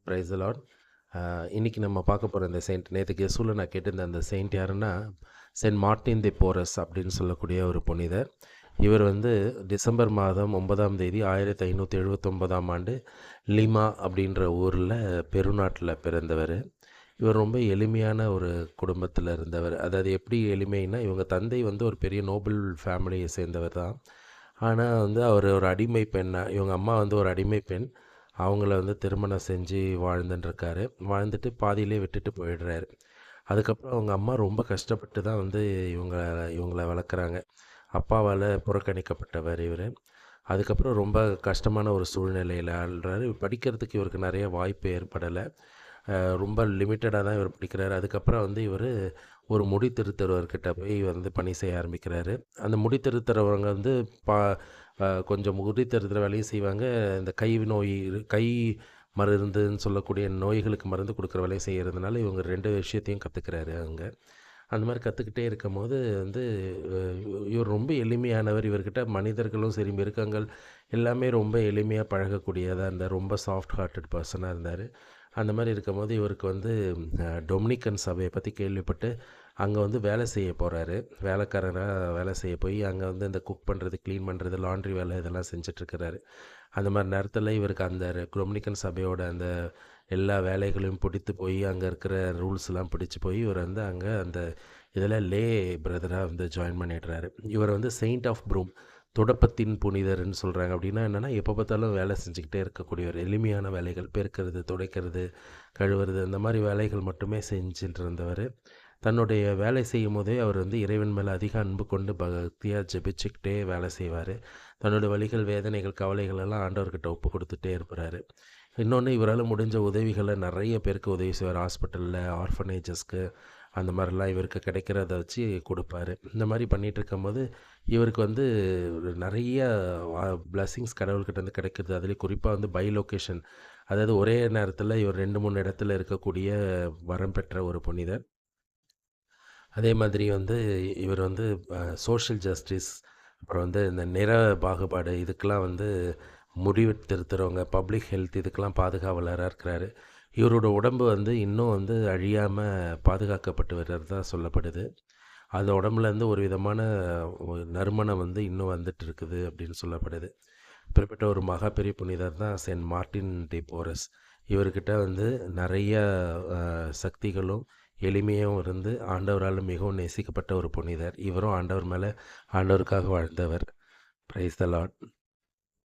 Praise the Lord. இன்னைக்கு நம்ம பார்க்க போகிற இந்த செயின்ட், நேற்று கெஸ்ஸூவில் நான் கேட்டிருந்த அந்த செயின்ட் யாருன்னா, செயின்ட் மார்ட்டின் தி போரஸ் அப்படின்னு சொல்லக்கூடிய ஒரு புனிதர். இவர் வந்து டிசம்பர் மாதம் 9ஆம் தேதி 1579ஆம் ஆண்டு லிமா அப்படின்ற ஊரில் பெருநாட்டில் பிறந்தவர். இவர் ரொம்ப எளிமையான ஒரு குடும்பத்தில் இருந்தவர். அதாவது எப்படி எளிமைன்னா, இவங்க தந்தை வந்து ஒரு பெரிய நோபல் ஃபேமிலியை சேர்ந்தவர் தான். ஆனால் வந்து அவர் ஒரு அடிமை பெண்ணாக, இவங்க அம்மா வந்து ஒரு அடிமை பெண். அவங்கள வந்து திருமணம் செஞ்சு வாழ்ந்துட்டுருக்காரு. வாழ்ந்துட்டு பாதியிலே விட்டுட்டு போயிடுறாரு. அதுக்கப்புறம் அவங்க அம்மா ரொம்ப கஷ்டப்பட்டு தான் வந்து இவங்கள வளர்க்குறாங்க. அப்பாவால் புறக்கணிக்கப்பட்டவர் இவர். அதுக்கப்புறம் ரொம்ப கஷ்டமான ஒரு சூழ்நிலையில் ஆள்றாரு. படிக்கிறதுக்கு இவருக்கு நிறைய வாய்ப்பு ஏற்படலை. ரொம்ப லிமிட்டடாக தான் இவர் படிக்கிறாரு. அதுக்கப்புறம் வந்து இவர் ஒரு முடி திருத்துறவர்கிட்ட போய் வந்து பணி செய்ய ஆரம்பிக்கிறாரு. அந்த முடி திருத்துறவங்க வந்து பா கொஞ்சம் முடி திருத்துற வேலையும் செய்வாங்க. இந்த கை மருந்துன்னு சொல்லக்கூடிய நோய்களுக்கு மருந்து கொடுக்குற வேலையும் செய்கிறதுனால இவங்க 2 விஷயத்தையும் கற்றுக்கிறாரு அங்கே. அந்த மாதிரி கற்றுக்கிட்டே இருக்கும்போது வந்து இவர் ரொம்ப எளிமையானவர். இவர்கிட்ட மனிதர்களும் சரி, மிருகங்கள் எல்லாமே ரொம்ப எளிமையாக பழகக்கூடியதாக இருந்தார். ரொம்ப சாஃப்ட் ஹார்ட்டட் பர்சனாக இருந்தார். அந்த மாதிரி இருக்கும்போது இவருக்கு வந்து டொமினிக்கன் சபையை பற்றி கேள்விப்பட்டு அங்கே வந்து வேலை செய்ய போகிறாரு. வேலைக்காரராக வேலை செய்ய போய் அங்கே வந்து இந்த குக் பண்ணுறது, க்ளீன் பண்ணுறது, லாண்ட்ரி வேலை இதெல்லாம் செஞ்சிட்ருக்கிறாரு. அந்த மாதிரி நேரத்தில் இவருக்கு அந்த டொமினிக்கன் சபையோட அந்த எல்லா வேலைகளையும் பிடித்து போய் அங்கே இருக்கிற ரூல்ஸ்லாம் பிடிச்சி போய் இவர் வந்து அங்கே அந்த இதில் லே பிரதராக வந்து ஜாயின் பண்ணிடுறாரு. இவர் வந்து செயின்ட் ஆஃப் ப்ரூம், துடப்பத்தின் புனிதர்ன்னு சொல்கிறாங்க. அப்படின்னா என்னென்னா, எப்போ பார்த்தாலும் வேலை செஞ்சுக்கிட்டே இருக்கக்கூடியவர். எளிமையான வேலைகள், பெருக்கிறது, துடைக்கிறது, கழுவுறது, அந்த மாதிரி வேலைகள் மட்டுமே செஞ்சுட்டு இருந்தவர். தன்னுடைய வேலை செய்யும் போதே அவர் வந்து இறைவன் மேலே அதிக அன்பு கொண்டு பக்தியாக ஜெபிச்சுக்கிட்டே வேலை செய்வார். தன்னோட வலிகள், வேதனைகள், கவலைகள் எல்லாம் ஆண்டவர்கிட்ட ஒப்பு கொடுத்துட்டே இருப்பார். இன்னொன்று, இவரால் முடிஞ்ச உதவிகளை நிறைய பேருக்கு உதவி செய்வார். ஹாஸ்பிட்டலில், ஆர்ஃபனேஜஸ்க்கு, அந்த மாதிரிலாம் இவருக்கு கிடைக்கிறத வச்சு கொடுப்பாரு. இந்த மாதிரி பண்ணிகிட்டு இருக்கும்போது இவருக்கு வந்து நிறைய பிளஸ்ஸிங்ஸ் கடவுள்கிட்டேருந்து கிடைக்குது. அதுலேயும் குறிப்பாக வந்து பை லொக்கேஷன், அதாவது ஒரே நேரத்தில் இவர் 2, 3 இடத்துல இருக்கக்கூடிய வரம் பெற்ற ஒரு புனிதர். அதே மாதிரி வந்து இவர் வந்து சோஷியல் ஜஸ்டிஸ், அப்புறம் வந்து இந்த நிற பாகுபாடு இதுக்கெல்லாம் வந்து முடிவு திருத்துறவங்க, பப்ளிக் ஹெல்த் இதுக்கெல்லாம் பாதுகாவலராக இருக்கிறாரு. இவரோட உடம்பு வந்து இன்னும் வந்து அழியாமல் பாதுகாக்கப்பட்டு வர்றதா சொல்லப்படுது. அந்த உடம்புலேருந்து ஒரு விதமான நறுமணம் வந்து இன்னும் வந்துட்டு இருக்குது அப்படின்னு சொல்லப்படுது. இப்படிப்பட்ட ஒரு மகா பெரிய புனிதர் தான் செயின்ட் மார்ட்டின் டி போரஸ். இவர்கிட்ட வந்து நிறைய சக்திகளும் எளிமையும் இருந்து ஆண்டவரால் மிகவும் நேசிக்கப்பட்ட ஒரு புனிதர். இவரும் ஆண்டவர் மேலே ஆண்டவருக்காக வாழ்ந்தவர். Praise the Lord.